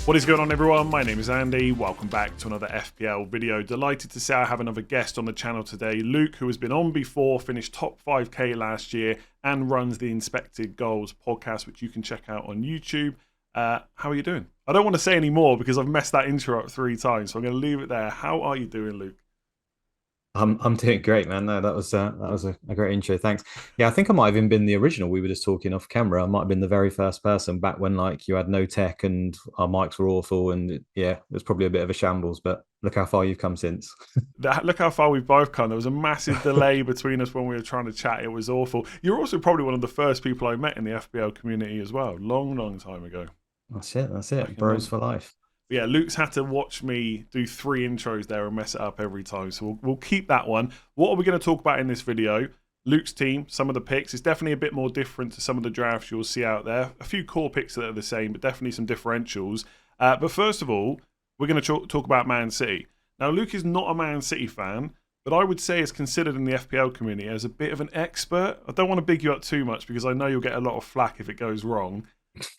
What is going on, everyone? My name is Andy. Welcome back to another FPL video. Delighted to say I have another guest on the channel today. Luke, who has been on before, finished top 5k last year and runs the Inspected Goals podcast, which you can check out on YouTube. How are you doing? I don't want to say any more because I've messed that intro up 3 times, so I'm going to leave it there. How are you doing, Luke? I'm doing great, man. No, that was a great intro. Thanks. Yeah, I think I might have even been the original. We were just talking off camera. I might have been the very first person back when like you had no tech and our mics were awful, and yeah, it was probably a bit of a shambles. But look how far you've come since. Look how far we've both come. There was a massive delay between us when we were trying to chat. It was awful. You're also probably one of the first people I met in the FPL community as well. Long time ago. That's it. That's Back it. in Bros London. for life. But yeah, Luke's had to watch me do 3 intros there and mess it up every time. So we'll keep that one. What are we going to talk about in this video? Luke's team, some of the picks. It's definitely a bit more different to some of the drafts you'll see out there. A few core picks that are the same, but definitely some differentials. But first of all, we're going to talk about Man City. Now, Luke is not a Man City fan, but I would say is considered in the FPL community as a bit of an expert. I don't want to big you up too much because I know you'll get a lot of flack if it goes wrong.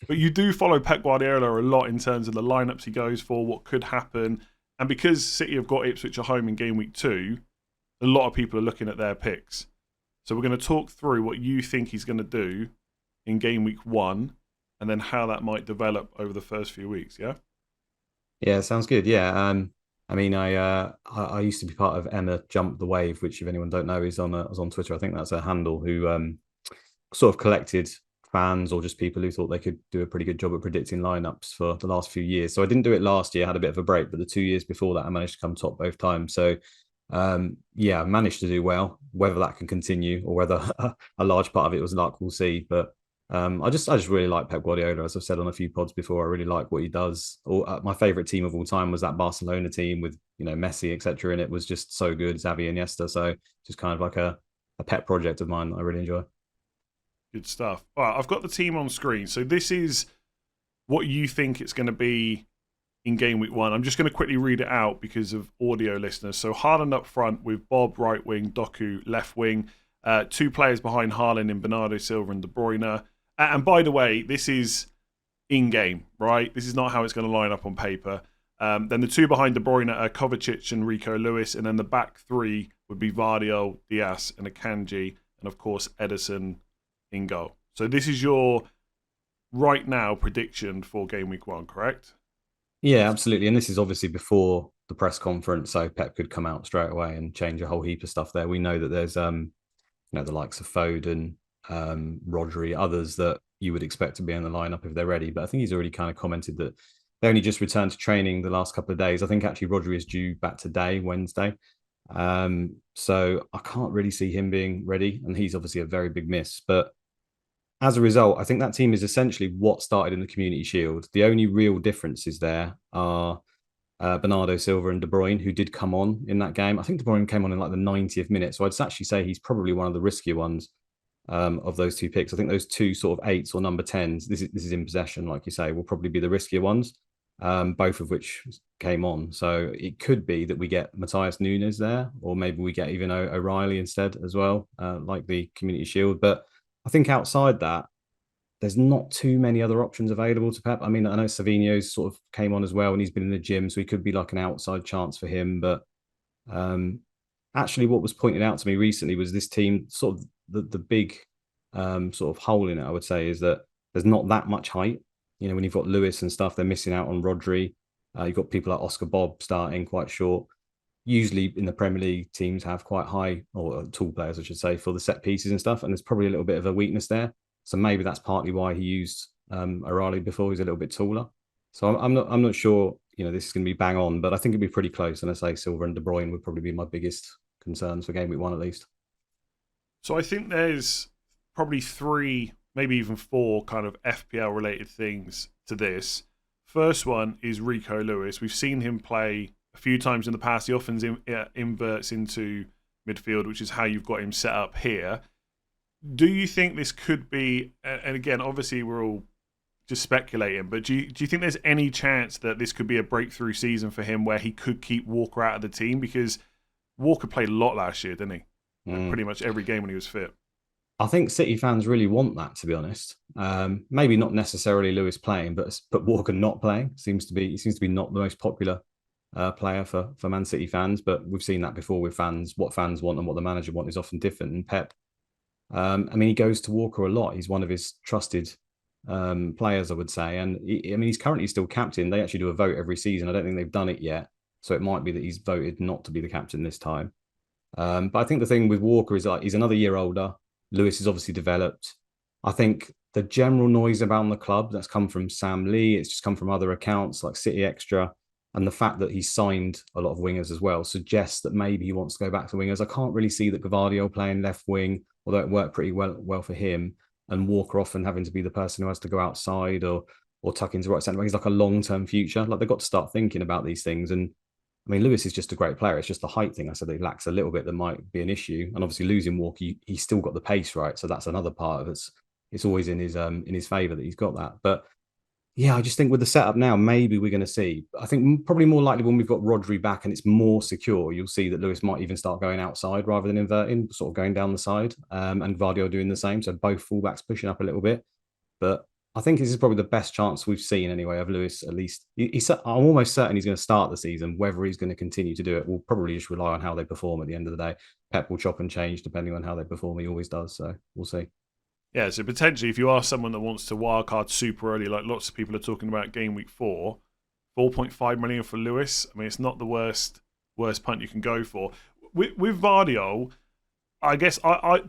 But you do follow Pep Guardiola a lot in terms of the lineups he goes for, what could happen. And because City have got Ipswich at home in game week 2, a lot of people are looking at their picks. So we're going to talk through what you think he's going to do in game week 1 and then how that might develop over the first few weeks, yeah? Yeah, sounds good. Yeah. I mean, I used to be part of Emma Jump the Wave, which if anyone don't know is on Twitter. I think that's a handle who sort of collected fans or just people who thought they could do a pretty good job at predicting lineups for the last few years. So I didn't do it last year, I had a bit of a break, but the 2 years before that, I managed to come top both times. So yeah, I managed to do well. Whether that can continue or whether a large part of it was luck, we'll see. But I just really like Pep Guardiola, as I've said on a few pods before. I really like what he does. My favorite team of all time was that Barcelona team with Messi, etc. And it was just so good, Xavi and Iniesta. So just kind of like a pet project of mine that I really enjoy. Good stuff. All right, I've got the team on screen. So this is what you think it's going to be in game week 1. I'm just going to quickly read it out because of audio listeners. So Haaland up front with Bob right wing, Doku left wing. 2 players behind Haaland in Bernardo Silva and De Bruyne. And by the way, this is in-game, right? This is not how it's going to line up on paper. Then the 2 behind De Bruyne are Kovacic and Rico Lewis. And then the back 3 would be Vardio, Diaz and Akanji. And of course, Ederson in goal. So this is your right now prediction for game week 1, correct? Yeah, absolutely. And this is obviously before the press conference, so Pep could come out straight away and change a whole heap of stuff there. We know that there's the likes of Foden, Rodri, others that you would expect to be in the lineup if they're ready. But I think he's already kind of commented that they only just returned to training the last couple of days. I think actually Rodri is due back today, Wednesday. So I can't really see him being ready, and he's obviously a very big miss. But as a result, I think that team is essentially what started in the Community Shield. The only real differences there are Bernardo Silva and De Bruyne, who did come on in that game. I think De Bruyne came on in like the 90th minute. So I'd actually say he's probably one of the riskier ones of those 2 picks. I think those 2 sort of 8s or number 10s, this is in possession, like you say, will probably be the riskier ones, both of which came on. So it could be that we get Matthias Nunes there, or maybe we get even O'Reilly instead as well, like the Community Shield. But I think outside that, there's not too many other options available to Pep. I mean, I know Savinho's sort of came on as well, and he's been in the gym, so he could be like an outside chance for him. But actually, what was pointed out to me recently was this team, sort of the big sort of hole in it, I would say, is that there's not that much height. When you've got Lewis and stuff, they're missing out on Rodri. You've got people like Oscar Bob starting quite short. Usually in the Premier League, teams have quite high, or tall players, I should say, for the set pieces and stuff. And there's probably a little bit of a weakness there. So maybe that's partly why he used O'Reilly before. He's a little bit taller. So I'm not sure, this is going to be bang on, but I think it'd be pretty close. And I say Silva and De Bruyne would probably be my biggest concerns for game week 1 at least. So I think there's probably 3, maybe even 4 kind of FPL related things to this. First one is Rico Lewis. We've seen him play a few times in the past. He often inverts into midfield, which is how you've got him set up here. Do you think this could be, and again, obviously we're all just speculating, but do you think there's any chance that this could be a breakthrough season for him where he could keep Walker out of the team? Because Walker played a lot last year, didn't he? Like pretty much every game when he was fit. I think City fans really want that, to be honest. Maybe not necessarily Lewis playing, but Walker not playing he seems to be not the most popular player for Man City fans. But we've seen that before with fans. What fans want and what the manager want is often different. And Pep, I mean, he goes to Walker a lot. He's one of his trusted players, I would say. And I mean, he's currently still captain. They actually do a vote every season. I don't think they've done it yet, so it might be that he's voted not to be the captain this time. But I think the thing with Walker is like he's another year older. Lewis is obviously developed. I think the general noise around the club that's come from Sam Lee, it's just come from other accounts like City Extra, and the fact that he's signed a lot of wingers as well suggests that maybe he wants to go back to wingers. I can't really see that Gavardio playing left wing, although it worked pretty well for him, and Walker often having to be the person who has to go outside or tuck into right centre. He's like a long-term future. Like they've got to start thinking about these things. And I mean, Lewis is just a great player. It's just the height thing I said that he lacks a little bit that might be an issue. And obviously losing Walker, he's still got the pace, right? So that's another part of it. It's always in his favour that he's got that. But yeah, I just think with the setup now, maybe we're going to see. I think probably more likely when we've got Rodri back and it's more secure, you'll see that Lewis might even start going outside rather than inverting, sort of going down the side, and Vardio doing the same. So both fullbacks pushing up a little bit. But I think this is probably the best chance we've seen anyway of Lewis. At least I'm almost certain he's going to start the season. Whether he's going to continue to do it, we'll probably just rely on how they perform at the end of the day. Pep will chop and change depending on how they perform. He always does. So we'll see. Yeah, so potentially if you are someone that wants to wildcard super early, like lots of people are talking about game week 4, 4.5 million for Lewis. I mean, it's not the worst punt you can go for. With Vardio, I guess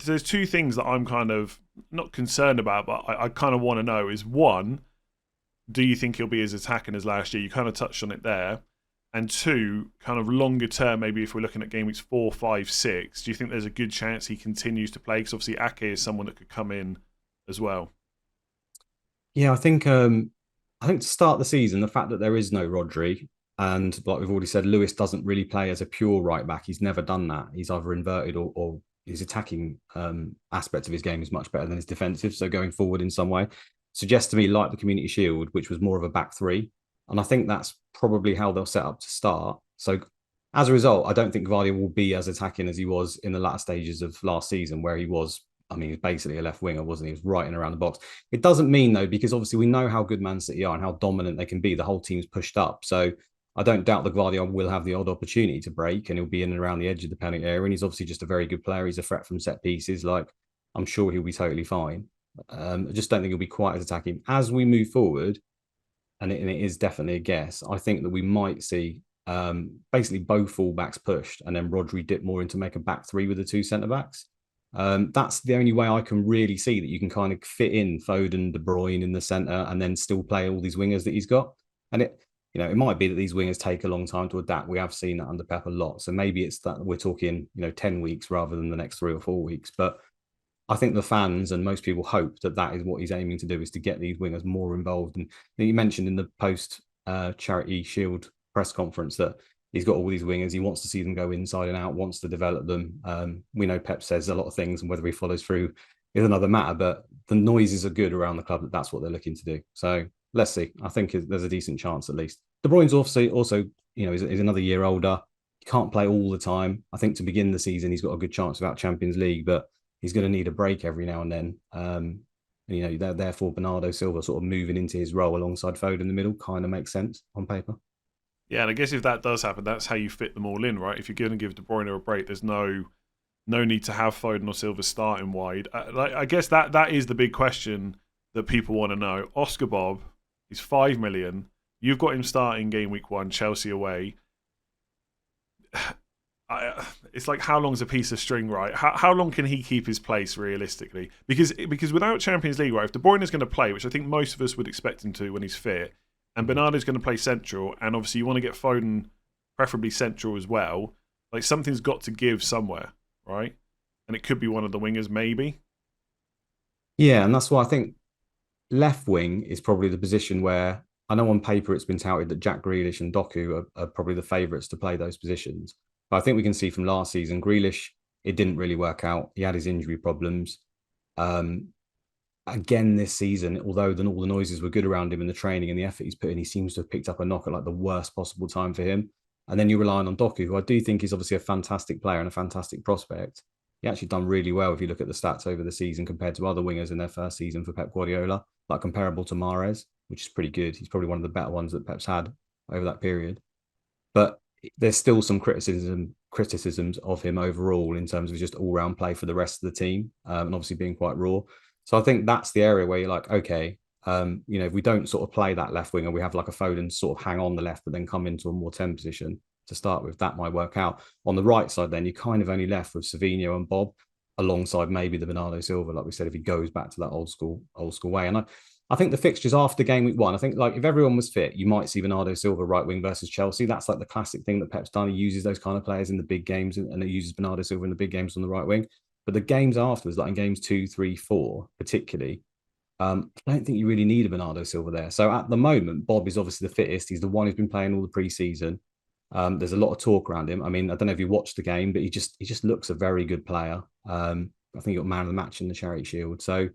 there's two things that I'm kind of not concerned about, but I kind of want to know is one, do you think he'll be as attacking as last year? You kind of touched on it there. And two, kind of longer term, maybe if we're looking at game weeks 4, 5, 6, do you think there's a good chance he continues to play? Because obviously Ake is someone that could come in as well. Yeah, I think to start the season, the fact that there is no Rodri, and like we've already said, Lewis doesn't really play as a pure right back. He's never done that. He's either inverted or his attacking aspect of his game is much better than his defensive. So going forward in some way suggests to me like the Community Shield, which was more of a back three. And I think that's probably how they'll set up to start. So as a result, I don't think Vardy will be as attacking as he was in the latter stages of last season, where he was, I mean, he was basically a left winger, wasn't he? He was right in around the box. It doesn't mean, though, because obviously we know how good Man City are and how dominant they can be. The whole team's pushed up. So I don't doubt that Guardiola will have the odd opportunity to break and he'll be in and around the edge of the penalty area. And he's obviously just a very good player. He's a threat from set pieces. Like, I'm sure he'll be totally fine. I just don't think he'll be quite as attacking. As we move forward, and it is definitely a guess, I think that we might see basically both fullbacks pushed and then Rodri dip more into make a back three with the two centre backs. That's the only way I can really see that you can kind of fit in Foden, De Bruyne in the centre and then still play all these wingers that he's got. And it might be that these wingers take a long time to adapt. We have seen that under Pep a lot. So maybe it's that we're talking, 10 weeks rather than the next 3 or 4 weeks. But I think the fans and most people hope that that is what he's aiming to do, is to get these wingers more involved. And you mentioned in the post Charity Shield press conference that he's got all these wingers. He wants to see them go inside and out, wants to develop them. We know Pep says a lot of things, and whether he follows through is another matter. But the noises are good around the club that that's what they're looking to do. So let's see. I think there's a decent chance at least. De Bruyne's also is another year older. He can't play all the time. I think to begin the season, he's got a good chance without Champions League, but he's going to need a break every now and then. Therefore, Bernardo Silva sort of moving into his role alongside Foden in the middle kind of makes sense on paper. Yeah, and I guess if that does happen, that's how you fit them all in, right? If you're going to give De Bruyne a break, there's no need to have Foden or Silva starting wide. I guess that is the big question that people want to know. Oscar Bob is 5 million. You've got him starting game week 1, Chelsea away. It's like, how long's a piece of string, right? How long can he keep his place realistically? Because without Champions League, right, if De Bruyne is going to play, which I think most of us would expect him to when he's fit, and Bernardo's going to play central, and obviously you want to get Foden preferably central as well, like something's got to give somewhere, right? And it could be one of the wingers, maybe. Yeah, and that's why I think left wing is probably the position where I know on paper it's been touted that Jack Grealish and Doku are probably the favourites to play those positions. But I think we can see from last season, Grealish, it didn't really work out. He had his injury problems. Again this season, although all the noises were good around him and the training and the effort he's put in, he seems to have picked up a knock at like the worst possible time for him. And then you're relying on Doku, who I do think is obviously a fantastic player and a fantastic prospect. he actually done really well if you look at the stats over the season compared to other wingers in their first season for Pep Guardiola, like comparable to Mahrez, which is pretty good. He's probably one of the better ones that Pep's had over that period. But there's still some criticisms of him overall in terms of just all-round play for the rest of the team, and obviously being quite raw. So I think that's the area where you're like, okay, if we don't sort of play that left wing and we have like a Foden sort of hang on the left, but then come into a more 10 position to start with, that might work out. On the right side, then you're kind of only left with Savinho and Bob, alongside maybe the Bernardo Silva, like we said, if he goes back to that old school way. And I think the fixtures after game week 1, I think like if everyone was fit, you might see Bernardo Silva right wing versus Chelsea. That's like the classic thing that Pep's done. He uses those kind of players in the big games, and he uses Bernardo Silva in the big games on the right wing. But the games afterwards, like in games 2, 3, 4, particularly, I don't think you really need a Bernardo Silva there. So at the moment, Bob is obviously the fittest. He's the one who's been playing all the pre-season. There's a lot of talk around him. I mean, I don't know if you watched the game, but he just looks a very good player. I think he got man of the match in the Charity Shield. So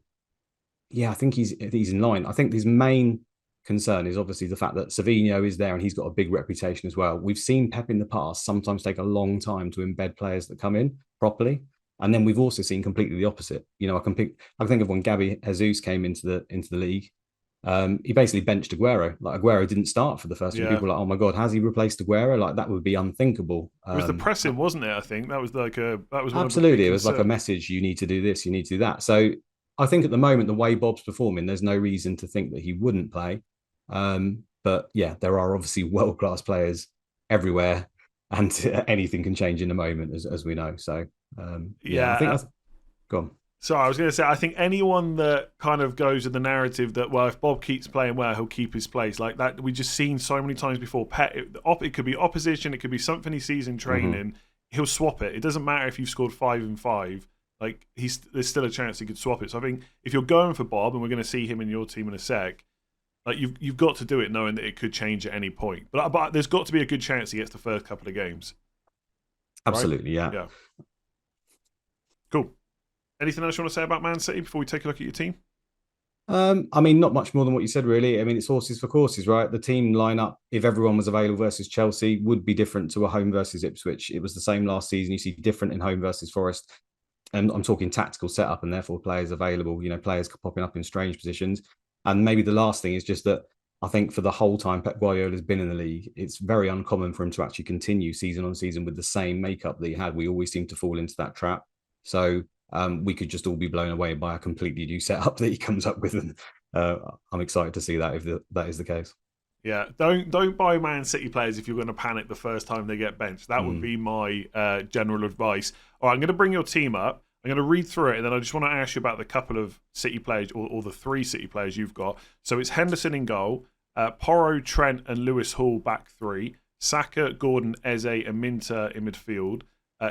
yeah, I think he's in line. I think his main concern is obviously the fact that Savinho is there and he's got a big reputation as well. We've seen Pep in the past sometimes take a long time to embed players that come in properly. And then we've also seen completely the opposite. I can think of when Gabby Jesus came into the league. He basically benched Aguero. Like Aguero didn't start for the first few. People were like, oh my God, has he replaced Aguero? Like that would be unthinkable. It was the pressing, wasn't it? I think that was like absolutely. It was like a message. You need to do this. You need to do that. So I think at the moment, the way Bob's performing, there's no reason to think that he wouldn't play. But yeah, there are obviously world-class players everywhere, and anything can change in a moment, as we know. So I think that's gone. So I was going to say, I think anyone that kind of goes with the narrative that, well, if Bob keeps playing well, he'll keep his place. Like that, we've just seen so many times before. It could be opposition, it could be something he sees in training. Mm-hmm. He'll swap it. It doesn't matter if you've scored 5 and 5. Like there's still a chance he could swap it. So I think if you're going for Bob, and we're going to see him in your team in a sec, like you've got to do it knowing that it could change at any point. But there's got to be a good chance he gets the first couple of games. Absolutely, right? Yeah. Cool. Anything else you want to say about Man City before we take a look at your team? I mean, not much more than what you said, really. I mean, it's horses for courses, right? The team lineup, if everyone was available versus Chelsea, would be different to a home versus Ipswich. It was the same last season. You see different in home versus Forest. And I'm talking tactical setup and therefore players available, players popping up in strange positions. And maybe the last thing is just that I think for the whole time Pep Guardiola has been in the league, it's very uncommon for him to actually continue season on season with the same makeup that he had. We always seem to fall into that trap. So we could just all be blown away by a completely new setup that he comes up with. And I'm excited to see that if that is the case. Yeah, don't buy Man City players if you're going to panic the first time they get benched. That would be my general advice. All right, I'm going to bring your team up. I'm going to read through it, and then I just want to ask you about the couple of City players, or the 3 City players you've got. So it's Henderson in goal, Porro, Trent, and Lewis Hall back 3, Saka, Gordon, Eze, and Minter in midfield,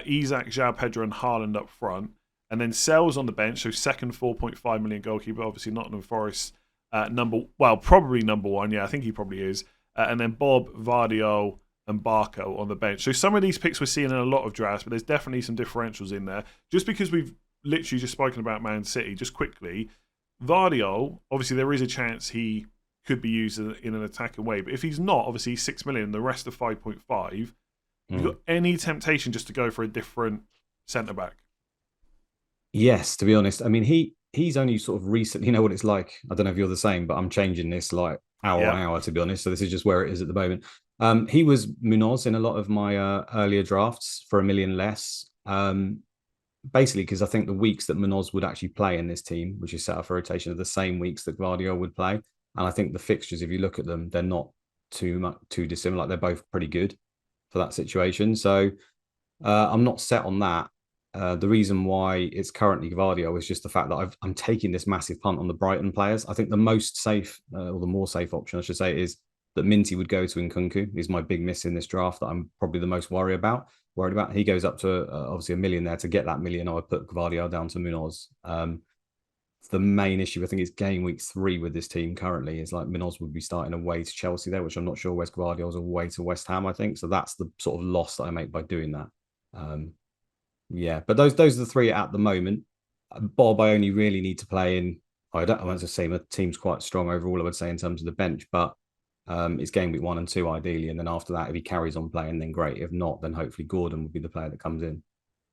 Isak, João Pedro, and Haaland up front, and then Sells on the bench, so second 4.5 million goalkeeper, obviously Nottingham Forest, probably number 1, yeah, I think he probably is, and then Bob, Vardio, and Barco on the bench. So some of these picks we're seeing in a lot of drafts, but there's definitely some differentials in there. Just because we've literally just spoken about Man City, just quickly, Vardio, obviously there is a chance he could be used in an attacking way, but if he's not, obviously he's 6 million, the rest of 5.5, you got any temptation just to go for a different centre-back? Yes, to be honest. I mean, he's only sort of recently, you know what it's like. I don't know if you're the same, but I'm changing this like hour on hour, to be honest. So this is just where it is at the moment. He was Munoz in a lot of my earlier drafts for $1 million less. Basically, because I think the weeks that Munoz would actually play in this team, which is set up for rotation, are the same weeks that Gvardiol would play. And I think the fixtures, if you look at them, they're not too dissimilar. Like they're both pretty good for that situation. So I'm not set on that. The reason why it's currently Gvardiol is just the fact that I'm taking this massive punt on the Brighton players. I think the most safe, or the more safe option, I should say, is that Minty would go to Nkunku. Is my big miss in this draft that I'm probably the most worried about. He goes up to obviously $1 million there. To get that $1 million, I would put Gvardiol down to Munoz. The main issue, I think, is game week 3 with this team currently is like Munoz would be starting away to Chelsea there, which I'm not sure West Gvardiol's away to West Ham, I think. So that's the sort of loss that I make by doing that. Yeah, but those are the 3 at the moment. Bob, I only really need to play in. I want to say my team's quite strong overall, I would say, in terms of the bench, but it's game week 1 and 2 ideally, and then after that, if he carries on playing, then great. If not, then hopefully Gordon will be the player that comes in.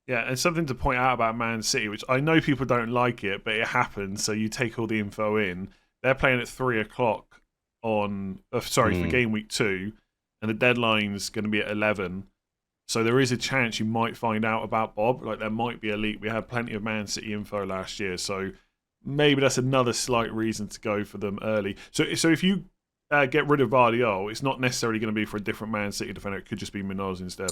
Yeah, and something to point out about Man City, which I know people don't like it, but it happens. So you take all the info in. They're playing at 3 o'clock on, for Mm. game week 2, and the deadline's going to be at 11. So there is a chance you might find out about Bob. Like there might be a leak. We had plenty of Man City info last year, so maybe that's another slight reason to go for them early. So if you get rid of Vardiol, it's not necessarily going to be for a different Man City defender. It could just be Minoz instead.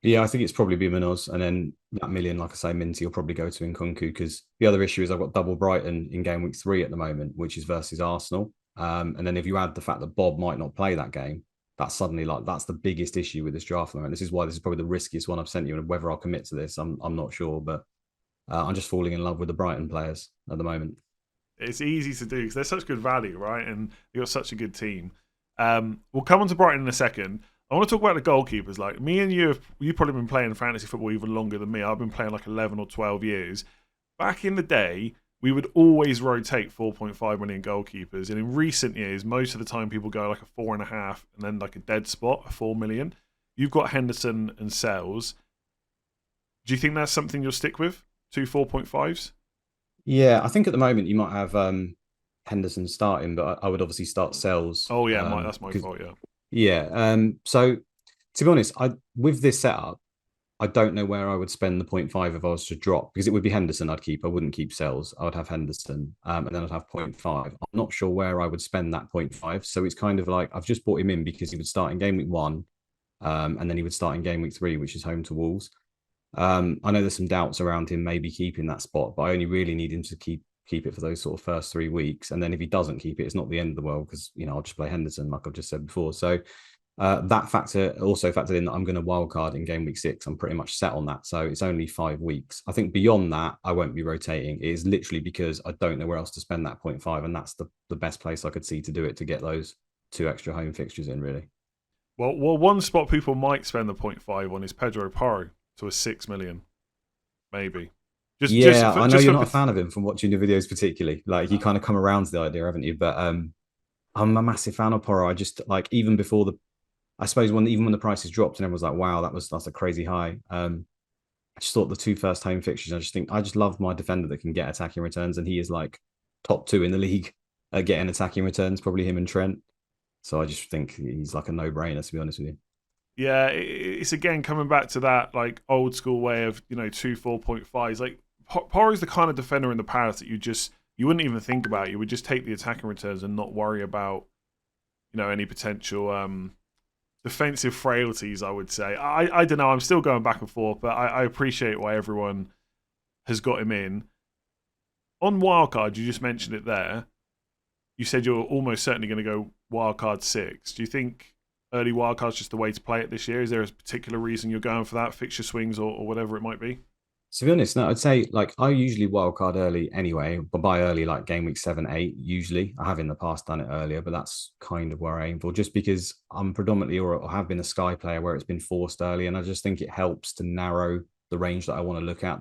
Yeah, I think it's probably be Minoz, and then that million, like I say, Minty will probably go to Nkunku because the other issue is I've got double Brighton in game week 3 at the moment, which is versus Arsenal. And then if you add the fact that Bob might not play that game, that's suddenly that's the biggest issue with this draft moment. This is why this is probably the riskiest one I've sent you, and whether I'll commit to this, I'm not sure, but I'm just falling in love with the Brighton players at the moment. It's easy to do because they're such good value, right? And they've got such a good team. We'll come on to Brighton in a second. I want to talk about the goalkeepers. Like me and you've probably been playing fantasy football even longer than me. I've been playing like 11 or 12 years. Back in the day, we would always rotate 4.5 million goalkeepers. And in recent years, most of the time people go like a 4.5 and then like a dead spot, a 4 million. You've got Henderson and Sells. Do you think that's something you'll stick with? 2 4.5s? Yeah, I think at the moment you might have Henderson starting, but I would obviously start Sells. Oh, yeah, that's my fault, yeah. Yeah. So to be honest, with this setup, I don't know where I would spend the 0.5 if I was to drop because it would be Henderson I'd keep. I wouldn't keep Sells. I would have Henderson and then I'd have 0.5. I'm not sure where I would spend that 0.5. So it's kind of like I've just brought him in because he would start in game week 1 and then he would start in game week 3, which is home to Wolves. I know there's some doubts around him maybe keeping that spot, but I only really need him to keep it for those sort of first 3 weeks. And then if he doesn't keep it, it's not the end of the world because, I'll just play Henderson like I've just said before. So that factor also factored in that I'm going to wildcard in game week 6. I'm pretty much set on that. So it's only 5 weeks. I think beyond that, I won't be rotating. It is literally because I don't know where else to spend that 0.5. And that's the best place I could see to do it to get those 2 extra home fixtures in, really. Well, one spot people might spend the 0.5 on is Pedro Porro to a 6 million, maybe. I know you're not a fan of him from watching your videos, particularly. Like you kind of come around to the idea, haven't you? But I'm a massive fan of Porro. I just like even before I suppose when the prices dropped and everyone was like, "Wow, that's a crazy high." I just thought the 2 first home fixtures. I just love my defender that can get attacking returns, and he is like top 2 in the league at getting attacking returns. Probably him and Trent. So I just think he's like a no-brainer, to be honest with you. Yeah, it's again coming back to that like old school way of 2 4.5s. Like Porro's the kind of defender in the past that you wouldn't even think about. You would just take the attacking returns and not worry about any potential defensive frailties. I would say I don't know. I'm still going back and forth, but I appreciate why everyone has got him in. On wildcard, you just mentioned it there. You said you're almost certainly going to go wildcard 6. Do you think early wildcard's just the way to play it this year? Is there a particular reason you're going for that, fixture swings or whatever it might be? To be honest, no, I'd say like I usually wildcard early anyway, but by early like game week 7, 8, usually. I have in the past done it earlier, but that's kind of where I aim for, just because I'm predominantly or have been a Sky player where it's been forced early, and I just think it helps to narrow the range that I want to look at.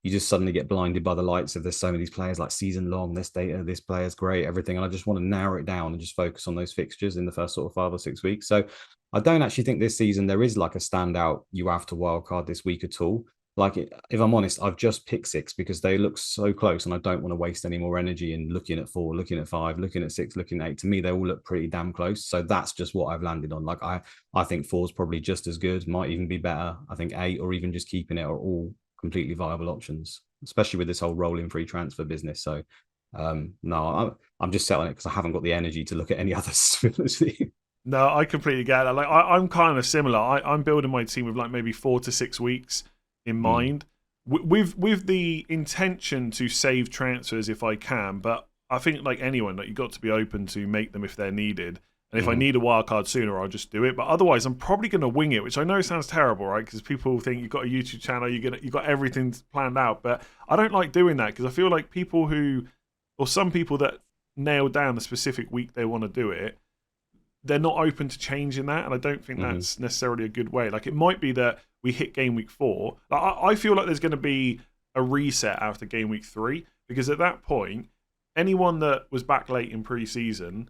You just suddenly get blinded by the lights of there's so many of these players like season long, this data, this player's great, everything. And I just want to narrow it down and just focus on those fixtures in the first sort of 5 or 6 weeks. So I don't actually think this season there is like a standout you have to wildcard this week at all. Like, if I'm honest, I've just picked 6 because they look so close and I don't want to waste any more energy in looking at 4, looking at 5, looking at 6, looking at 8. To me, they all look pretty damn close. So that's just what I've landed on. Like, I think 4 is probably just as good, might even be better. I think 8 or even just keeping it are all completely viable options, especially with this whole rolling free transfer business. So, no, I'm just set on it because I haven't got the energy to look at any others. No, I completely get that. Like, I'm kind of similar. I'm building my team with like maybe 4 to 6 weeks in mind, with the intention to save transfers if I can. But I think like anyone, like, you've got to be open to make them if they're needed. And if I need a wild card sooner, I'll just do it. But otherwise, I'm probably going to wing it, which I know sounds terrible, right? Because people think you've got a YouTube channel, you've got everything planned out. But I don't like doing that because I feel like some people that nail down the specific week they want to do it, they're not open to changing that, and I don't think that's necessarily a good way. Like, it might be that we hit game week 4. Like, I feel like there's going to be a reset after game week 3, because at that point, anyone that was back late in pre-season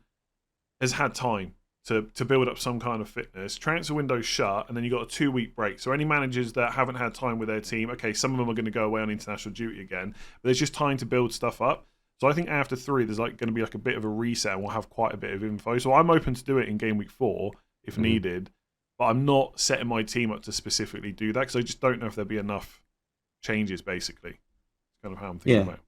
has had time. to build up some kind of fitness. Transfer window's shut, and then you've got a 2-week break. So any managers that haven't had time with their team, okay, some of them are going to go away on international duty again, but there's just time to build stuff up. So I think after 3, there's like going to be like a bit of a reset, and we'll have quite a bit of info. So I'm open to do it in game week 4 if needed, but I'm not setting my team up to specifically do that because I just don't know if there'll be enough changes. Basically, it's kind of how I'm thinking about it.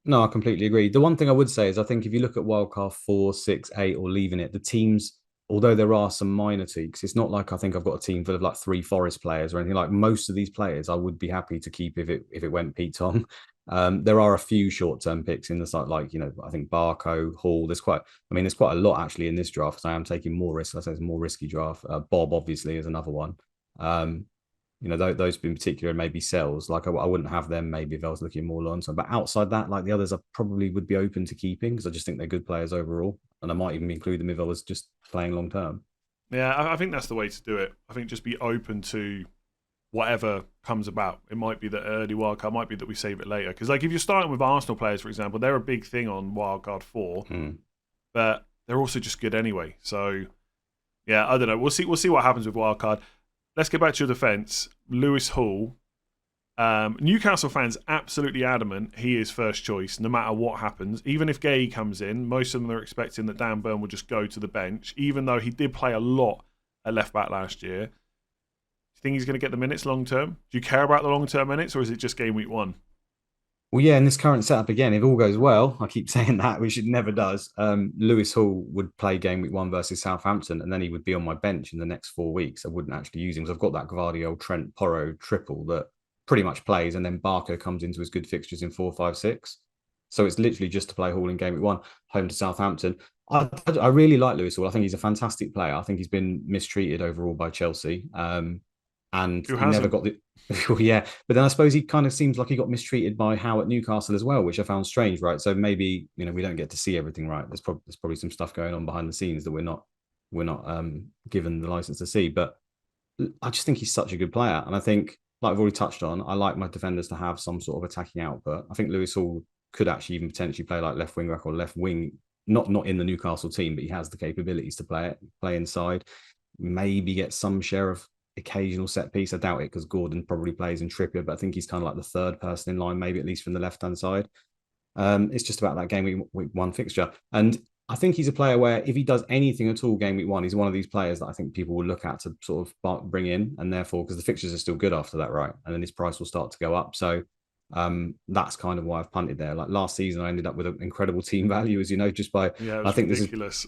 No, I completely agree. The one thing I would say is I think if you look at wildcard 4, 6, 8, or leaving it, the teams, although there are some minor tweaks, it's not like I think I've got a team full of like 3 Forest players or anything. Like most of these players, I would be happy to keep if it went Pete Tong. There are a few short-term picks in the side, like I think Barco, Hall. There's quite a lot actually in this draft because I am taking more risks. I say it's a more risky draft. Bob obviously is another one. Those in particular maybe sells. Like I wouldn't have them maybe if I was looking more long term. But outside that, like the others, I probably would be open to keeping because I just think they're good players overall, and I might even include them if I was just playing long term. Yeah, I think that's the way to do it. I think just be open to whatever comes about. It might be that early wildcard, might be that we save it later. Because like if you're starting with Arsenal players, for example, they're a big thing on wildcard 4, but they're also just good anyway. So yeah, I don't know. We'll see what happens with wildcard. Let's get back to your defence. Lewis Hall. Newcastle fans absolutely adamant he is first choice no matter what happens. Even if Gay comes in, most of them are expecting that Dan Burn will just go to the bench, even though he did play a lot at left back last year. Do you think he's going to get the minutes long term? Do you care about the long term minutes, or is it just game week 1? Well, yeah, in this current setup, again, if all goes well, I keep saying that, which it never does, Lewis Hall would play game week 1 versus Southampton, and then he would be on my bench in the next 4 weeks. I wouldn't actually use him because I've got that Gvardiol, Trent, Porro triple that pretty much plays, and then Barker comes into his good fixtures in 4, 5, 6. So it's literally just to play Hall in game week 1, home to Southampton. I really like Lewis Hall. I think he's a fantastic player. I think he's been mistreated overall by Chelsea. And he never got the yeah, but then I suppose he kind of seems like he got mistreated by Howe at Newcastle as well, which I found strange, right? So maybe we don't get to see everything, right? There's probably some stuff going on behind the scenes that we're not given the license to see. But I just think he's such a good player, and I think, like I've already touched on, I like my defenders to have some sort of attacking output. I think Lewis Hall could actually even potentially play like left wing back or left wing, not in the Newcastle team, but he has the capabilities to play inside, maybe get some share of occasional set piece. I doubt it because Gordon probably plays in Trippier, but I think he's kind of like the third person in line, maybe at least from the left hand side. It's just about that game week 1 fixture, and I think he's a player where if he does anything at all game week 1, he's one of these players that I think people will look at to sort of bring in, and therefore because the fixtures are still good after that, right? And then his price will start to go up. So that's kind of why I've punted there. Like last season, I ended up with an incredible team value, as you know, just by I think ridiculous.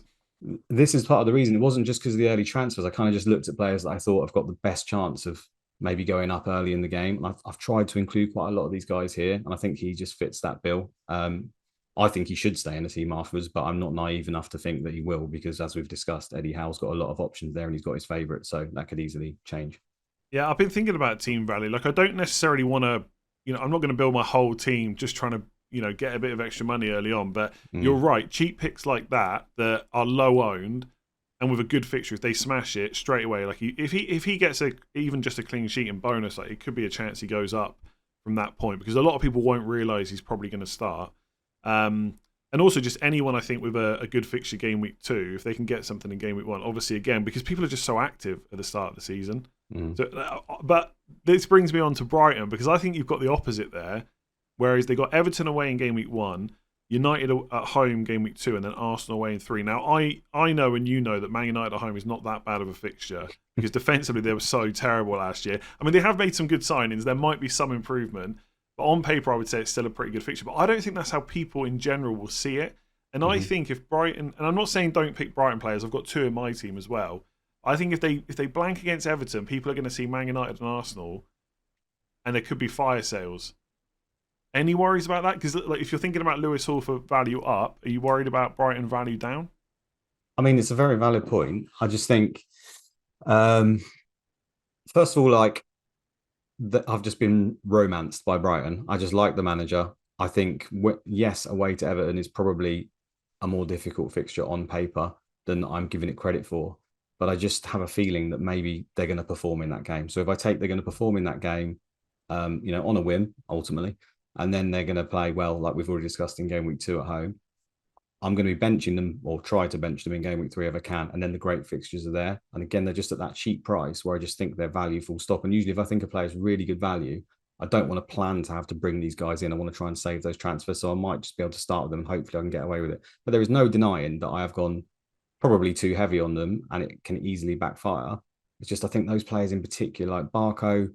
This is part of the reason. It wasn't just because of the early transfers. I kind of just looked at players that I thought have got the best chance of maybe going up early in the game. And I've tried to include quite a lot of these guys here, and I think he just fits that bill. I think he should stay in the team afterwards, but I'm not naive enough to think that he will because, as we've discussed, Eddie Howe's got a lot of options there and he's got his favourites, so that could easily change. Yeah, I've been thinking about team value. Like, I don't necessarily want to, I'm not going to build my whole team just trying to, get a bit of extra money early on. But you're right, cheap picks like that are low owned and with a good fixture, if they smash it straight away, like if he gets even just a clean sheet and bonus, like it could be a chance he goes up from that point because a lot of people won't realise he's probably going to start. And also just anyone I think with a good fixture game week 2, if they can get something in game week 1, obviously again because people are just so active at the start of the season. So, but this brings me on to Brighton because I think you've got the opposite there. Whereas they got Everton away in game week 1, United at home game week 2, and then Arsenal away in 3. Now I know and you know that Man United at home is not that bad of a fixture because defensively they were so terrible last year. I mean they have made some good signings. There might be some improvement. But on paper, I would say it's still a pretty good fixture. But I don't think that's how people in general will see it. And I think if Brighton, and I'm not saying don't pick Brighton players, I've got 2 in my team as well. I think if they blank against Everton, people are going to see Man United and Arsenal, and there could be fire sales. Any worries about that? Because if you're thinking about Lewis Hall for value up, are you worried about Brighton value down? I mean, it's a very valid point. I just think, first of all, like, that I've just been romanced by Brighton. I just like the manager. I think, yes, away to Everton is probably a more difficult fixture on paper than I'm giving it credit for. But I just have a feeling that maybe they're going to perform in that game. So if I take they're going to perform in that game, on a whim, ultimately, and then they're going to play well, like we've already discussed in game week 2 at home, I'm going to be benching them or try to bench them in game week 3 if I can. And then the great fixtures are there. And again, they're just at that cheap price where I just think they're value full stop. And usually if I think a player is really good value, I don't want to plan to have to bring these guys in. I want to try and save those transfers. So I might just be able to start with them and hopefully I can get away with it. But there is no denying that I have gone probably too heavy on them and it can easily backfire. It's just, I think those players in particular, like Barco,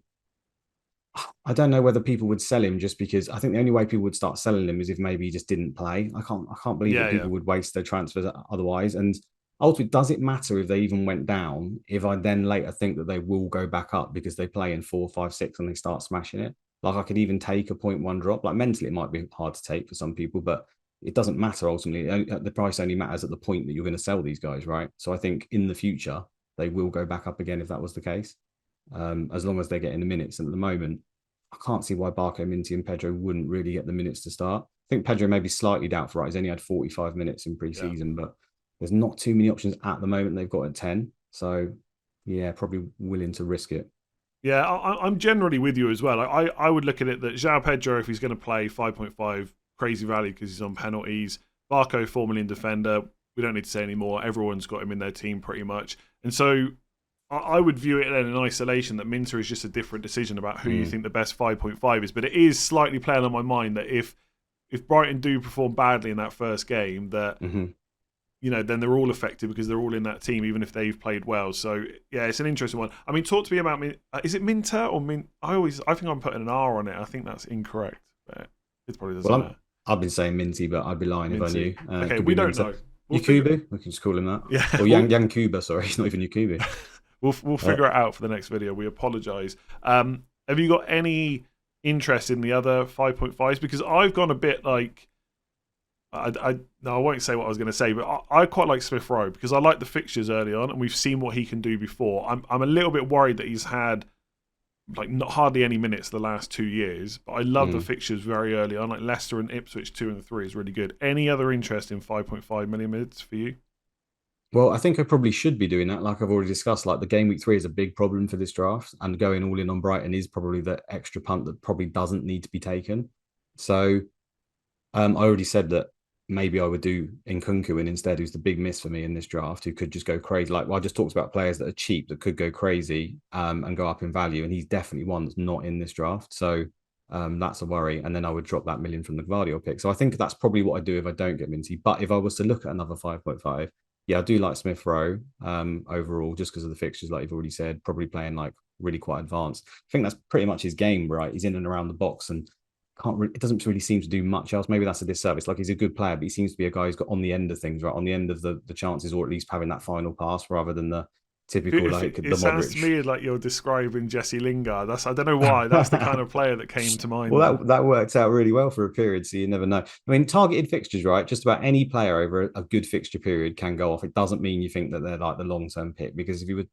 I don't know whether people would sell him just because I think the only way people would start selling him is if maybe he just didn't play. I can't believe that people would waste their transfers otherwise. And ultimately, does it matter if they even went down if I then later think that they will go back up because they play in 4, 5, 6 and they start smashing it? Like I could even take a 0.1 drop. Like mentally, it might be hard to take for some people, but it doesn't matter ultimately. The price only matters at the point that you're going to sell these guys, right? So I think in the future, they will go back up again if that was the case. As long as they're getting the minutes. And at the moment, I can't see why Barco, Minty, and Pedro wouldn't really get the minutes to start. I think Pedro may be slightly doubtful, right? He's only had 45 minutes in pre-season, but there's not too many options at the moment. They've got at 10. So, yeah, probably willing to risk it. Yeah, I'm generally with you as well. I would look at it that João Pedro, if he's going to play 5.5, crazy value because he's on penalties. Barco, 4 million defender. We don't need to say any more. Everyone's got him in their team pretty much. And so I would view it then in isolation that Minter is just a different decision about who you think the best 5.5 is. But it is slightly playing on my mind that if Brighton do perform badly in that first game, that then they're all affected because they're all in that team, even if they've played well. So yeah, it's an interesting one. I mean, talk to me about is it Minter or Mint? I think I'm putting an R on it. I think that's incorrect. But it probably doesn't matter. I've been saying Minty, but I'd be lying Minty. if I knew. Okay, we don't know. Yakubu, we can just call him that. Yeah. Or Yankuba, sorry, he's not even Yakubu. We'll figure it out for the next video. We apologise. Have you got any interest in the other 5.5s? Because I've gone a bit like I won't say what I was going to say, but I quite like Smith Rowe because I like the fixtures early on, and we've seen what he can do before. I'm a little bit worried that he's had like not hardly any minutes the last 2 years, but I love the fixtures very early on. Like Leicester and Ipswich 2 and 3 is really good. Any other interest in 5.5 million minutes for you? Well, I think I probably should be doing that. Like I've already discussed, like the game week 3 is a big problem for this draft, and going all in on Brighton is probably the extra punt that probably doesn't need to be taken. So I already said that maybe I would do Nkunku instead, who's the big miss for me in this draft, who could just go crazy. Like I just talked about players that are cheap that could go crazy and go up in value, and he's definitely one that's not in this draft. So that's a worry. And then I would drop that million from the Gvardiol pick. So I think that's probably what I do if I don't get Minty. But if I was to look at another 5.5, yeah, I do like Smith Rowe overall, just because of the fixtures, like you've already said, probably playing like really quite advanced. I think that's pretty much his game, right? He's in and around the box and it doesn't really seem to do much else. Maybe that's a disservice. Like he's a good player, but he seems to be a guy who's got on the end of things, right? On the end of the chances, or at least having that final pass rather than the typical like the Modric. It sounds to me like you're describing Jesse Lingard. I don't know why. That's the kind of player that came to mind. Well, that worked out really well for a period, so you never know. I mean, targeted fixtures, right? Just about any player over a good fixture period can go off. It doesn't mean you think that they're like the long-term pick, because if you would,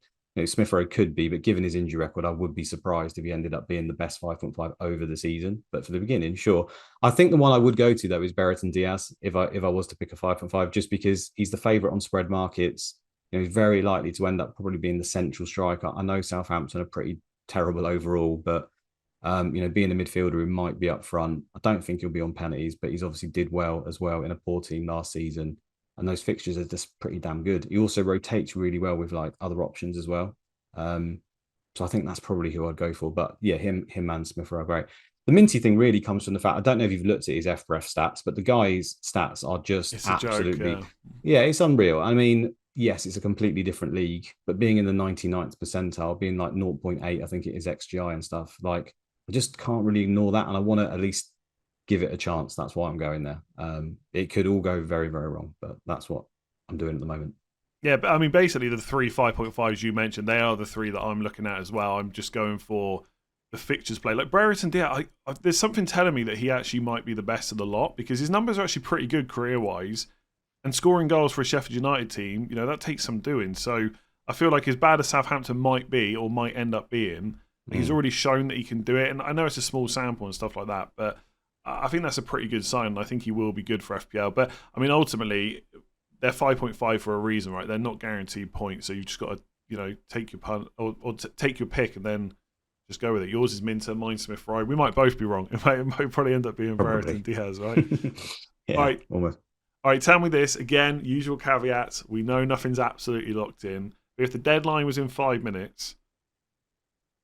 Smith Rowe could be, but given his injury record, I would be surprised if he ended up being the best 5.5 over the season. But for the beginning, sure. I think the one I would go to though is Brereton Diaz if I was to pick a 5.5, just because he's the favourite on spread markets. He's very likely to end up probably being the central striker. I know Southampton are pretty terrible overall, but being a midfielder who might be up front, I don't think he'll be on penalties, but he's obviously did well as well in a poor team last season. And those fixtures are just pretty damn good. He also rotates really well with like other options as well. So I think that's probably who I'd go for. But yeah, him and Smith are great. The Minty thing really comes from the fact, I don't know if you've looked at his FRF stats, but the guy's stats are just absolutely, joke, yeah, it's unreal. I mean, yes, it's a completely different league, but being in the 99th percentile, being like 0.8, I think it is XGI and stuff, like I just can't really ignore that. And I want to at least give it a chance. That's why I'm going there. It could all go very, very wrong, but that's what I'm doing at the moment. Yeah, but I mean, basically the 3 5.5s you mentioned, they are the 3 that I'm looking at as well. I'm just going for the fixtures play. Like Brereton Diaz, there's something telling me that he actually might be the best of the lot, because his numbers are actually pretty good career-wise, and scoring goals for a Sheffield United team, that takes some doing. So I feel like as bad as Southampton might be or might end up being, he's already shown that he can do it. And I know it's a small sample and stuff like that, but I think that's a pretty good sign. I think he will be good for FPL. But I mean, ultimately, they're 5.5 for a reason, right? They're not guaranteed points, so you've just got to, take your punt or take your pick and then just go with it. Yours is Minter, mine's Smith Rowe. We might both be wrong. It might probably end up being Brereton Diaz, right? Yeah, right. Almost. All right, tell me this again. Usual caveats. We know nothing's absolutely locked in. But if the deadline was in 5 minutes,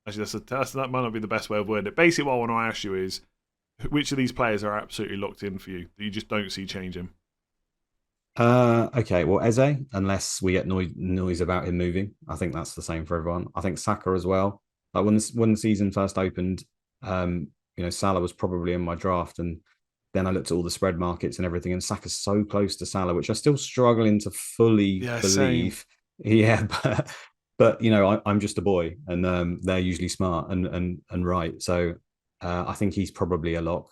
actually, that might not be the best way of wording it. Basically, what I want to ask you is, which of these players are absolutely locked in for you that you just don't see changing? Okay, well, Eze, unless we get noise about him moving, I think that's the same for everyone. I think Saka as well. Like when the season first opened, Salah was probably in my draft, and then I looked at all the spread markets and everything, and Saka's so close to Salah, which I'm still struggling to fully Yeah, same. believe. Yeah, but I'm just a boy, and they're usually smart and right. So I think he's probably a lock.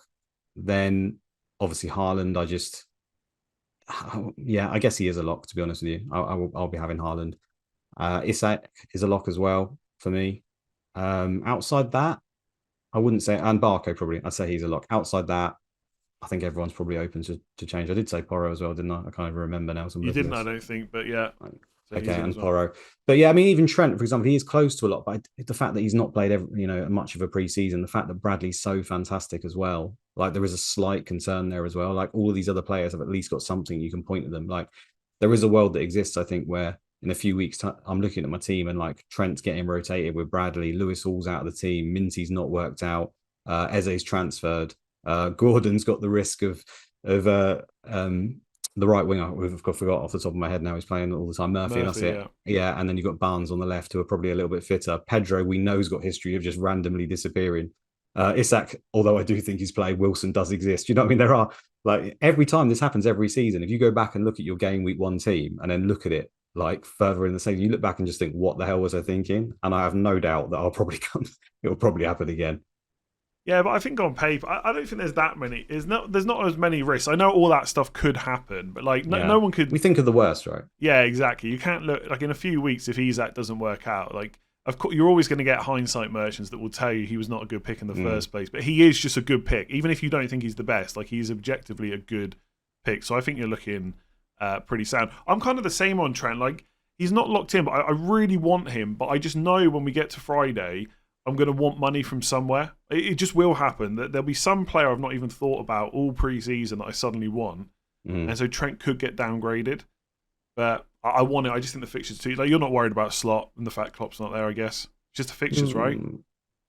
Then obviously Haaland, yeah, I guess he is a lock, to be honest with you. I'll be having Haaland. Isak is a lock as well for me. Outside that, I wouldn't say, and Barco probably. I'd say he's a lock. Outside that, I think everyone's probably open to change. I did say Porro as well, didn't I? I can't even remember now. So I'm You looking at didn't, I this. don't think, but yeah. So he's Okay, in as and well. Porro. But yeah, I mean, even Trent, for example, he is close to a lot. But the fact that he's not played, much of a preseason, the fact that Bradley's so fantastic as well, like there is a slight concern there as well. Like all of these other players have at least got something you can point to them. Like there is a world that exists, I think, where in a few weeks' time, I'm looking at my team and like Trent's getting rotated with Bradley, Lewis Hall's out of the team, Minty's not worked out, Eze's transferred, Gordon's got the risk of the right winger, we've forgot off the top of my head now, he's playing all the time. Murphy, and that's it. Yeah. Yeah, and then you've got Barnes on the left, who are probably a little bit fitter. Pedro, we know, has got history of just randomly disappearing. Isak, although I do think he's played, Wilson does exist. You know what I mean? There are, like, every time this happens every season, if you go back and look at your game week 1 team and then look at it like further in the season, you look back and just think, what the hell was I thinking? And I have no doubt that it will probably happen again. Yeah, but I think on paper, I don't think there's that many. There's not as many risks. I know all that stuff could happen, but like no one could. We think of the worst, right? Yeah, exactly. You can't look like in a few weeks if Isak doesn't work out. Like, of course, you're always going to get hindsight merchants that will tell you he was not a good pick in the first place, but he is just a good pick, even if you don't think he's the best. Like, he's objectively a good pick. So I think you're looking pretty sound. I'm kind of the same on Trent. Like, he's not locked in, but I really want him. But I just know when we get to Friday, I'm going to want money from somewhere. It just will happen. There'll be some player I've not even thought about all pre-season that I suddenly want. And so Trent could get downgraded. But I want it. I just think the fixtures too. Like, you're not worried about Slot and the fact Klopp's not there, I guess. Just the fixtures, right?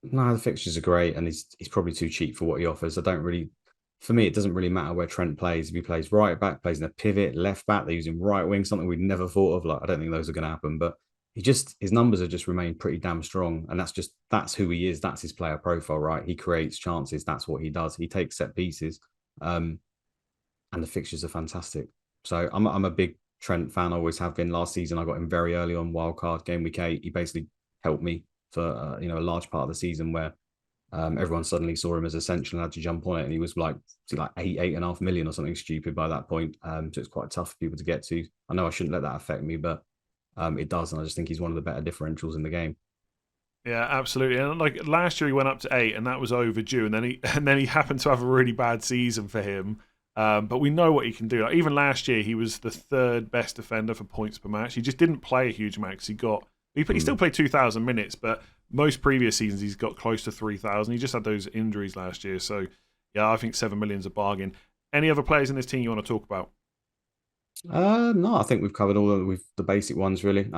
No, the fixtures are great, and he's probably too cheap for what he offers. For me, it doesn't really matter where Trent plays. If he plays right back, plays in a pivot, left back, they're using right wing, something we'd never thought of. Like, I don't think those are going to happen, but his numbers have just remained pretty damn strong, and that's who he is. That's his player profile, right? He creates chances. That's what he does. He takes set pieces, and the fixtures are fantastic. So I'm a big Trent fan. I always have been. Last season, I got him very early on wildcard game week 8. He basically helped me for a large part of the season where everyone suddenly saw him as essential and had to jump on it. And he was like 8.5 million or something stupid by that point. So it's quite tough for people to get to. I know I shouldn't let that affect me, but it does, and I just think he's one of the better differentials in the game. Yeah, absolutely. And like last year, he went up to 8, and that was overdue. And then he happened to have a really bad season for him. But we know what he can do. Like, even last year, he was the 3rd best defender for points per match. He just didn't play a huge amount because he still played 2,000 minutes, but most previous seasons he's got close to 3,000. He just had those injuries last year. So yeah, I think 7 million is a bargain. Any other players in this team you want to talk about? No, I think we've covered all of the basic ones really.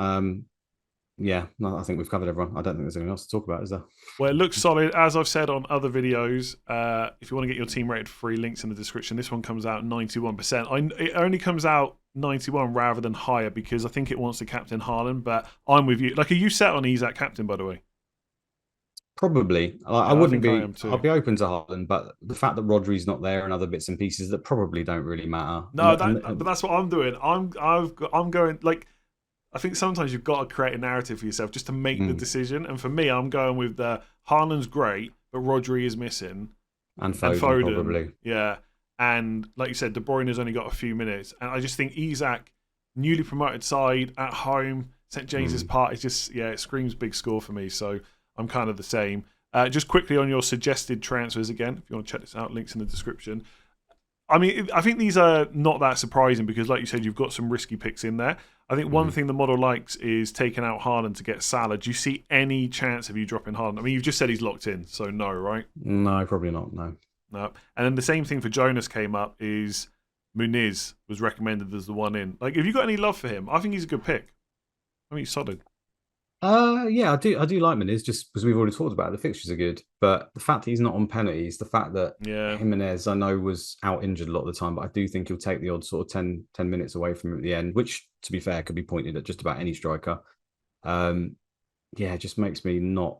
Yeah, no, I think we've covered everyone. I don't think there's anything else to talk about, is there? Well, it looks solid. As I've said on other videos, if you want to get your team rated for free, links in the description. This one comes out 91%. It only comes out 91 rather than higher because I think it wants to captain Haaland, but I'm with you. Like, are you set on Isak captain, by the way? Probably. I wouldn't be. Too. I'll be open to Haaland, but the fact that Rodri's not there and other bits and pieces that probably don't really matter. No, but that's what I'm doing. I'm going like. I think sometimes you've got to create a narrative for yourself just to make the decision. And for me, I'm going with the Haaland's great, but Rodri is missing. And Foden, probably. Yeah. And like you said, De Bruyne has only got a few minutes. And I just think Isak, newly promoted side, at home, St. James's Park, it's just, it screams big score for me. So I'm kind of the same. Just quickly on your suggested transfers again, if you want to check this out, links in the description. I mean, I think these are not that surprising because, like you said, you've got some risky picks in there. I think one thing the model likes is taking out Haaland to get Salah. Do you see any chance of you dropping Haaland? I mean, you've just said he's locked in, so no, right? No, probably not, no. No. And then the same thing for Jonas came up is Muniz was recommended as the one in. Like, have you got any love for him? I think he's a good pick. I mean, he's solid. Yeah, I do like Meniz just because we've already talked about it. The fixtures are good, but the fact that he's not on penalties, the fact that Yeah. Jimenez, I know, was out injured a lot of the time, but I do think he'll take the odd sort of 10 minutes away from him at the end, which, to be fair, could be pointed at just about any striker. Yeah, it just makes me not.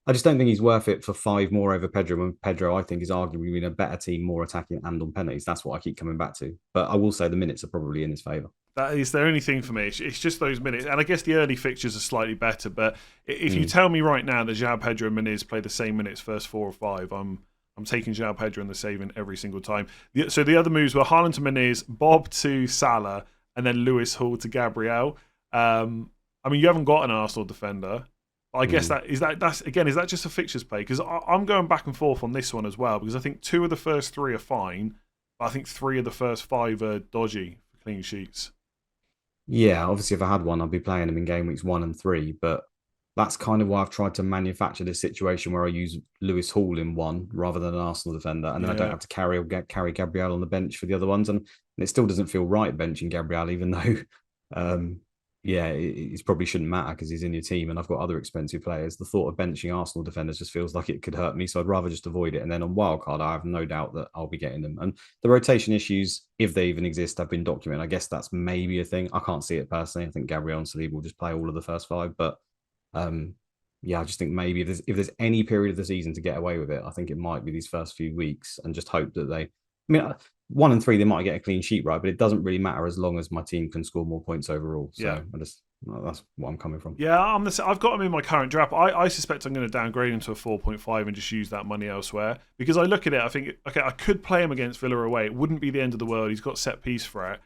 I just don't think he's worth it for 5 more over Pedro. When Pedro, I think, is arguably in a better team, more attacking and on penalties. That's what I keep coming back to. But I will say the minutes are probably in his favour. That is the only thing for me. It's just those minutes. And I guess the early fixtures are slightly better. But if you tell me right now that João Pedro and Muniz play the same minutes first 4 or 5, I'm taking João Pedro and the saving every single time. So the other moves were Haaland to Muniz, Bob to Salah, and then Lewis Hall to Gabriel. I mean, you haven't got an Arsenal defender. I guess is that just a fixtures play? Because I'm going back and forth on this one as well, because I think 2 of the first 3 are fine, but I think 3 of the first 5 are dodgy for clean sheets. Yeah, obviously, if I had one, I'd be playing him in game weeks 1 and 3. But that's kind of why I've tried to manufacture this situation where I use Lewis Hall in one rather than an Arsenal defender, and then I don't have to carry Gabriel on the bench for the other ones, and it still doesn't feel right benching Gabriel, even though, yeah, it probably shouldn't matter because he's in your team, and I've got other expensive players. The thought of benching Arsenal defenders just feels like it could hurt me, so I'd rather just avoid it. And then on wildcard, I have no doubt that I'll be getting them. And the rotation issues, if they even exist, have been documented. I guess that's maybe a thing. I can't see it personally. I think Gabriel and Saliba will just play all of the first 5, but yeah, I just think maybe if there's any period of the season to get away with it, I think it might be these first few weeks, and just hope that they. I mean, 1 and 3 they might get a clean sheet, right? But it doesn't really matter as long as my team can score more points overall. So that's what I'm coming from. Yeah, I've got him in my current draft. I suspect I'm going to downgrade him to a 4.5 and just use that money elsewhere, because I look at it, I think, okay, I could play him against Villa away. It wouldn't be the end of the world. He's got set piece threat.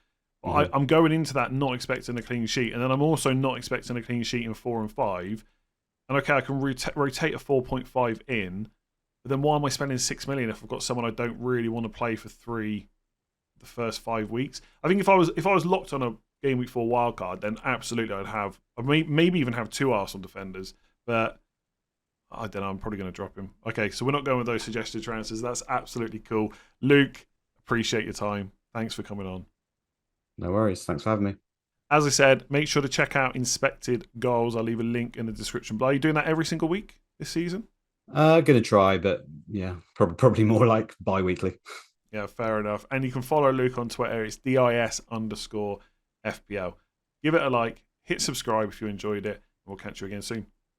I'm going into that not expecting a clean sheet, and then I'm also not expecting a clean sheet in 4 and 5. And okay, I can rotate a 4.5 in, but then why am I spending 6 million if I've got someone I don't really want to play for the first 5 weeks? I think if I was locked on a game week 4 wildcard, then absolutely I'd maybe even have 2 Arsenal defenders, but I don't know. I'm probably going to drop him. Okay, so we're not going with those suggested transfers. That's absolutely cool. Luke, appreciate your time. Thanks for coming on. No worries. Thanks for having me. As I said, make sure to check out Inspected Goals. I'll leave a link in the description below. Are you doing that every single week this season? Gonna try, but yeah, probably more like bi-weekly. Yeah, fair enough. And you can follow Luke on Twitter. It's DIS_FPL. Give it a like, hit subscribe if you enjoyed it, and we'll catch you again soon.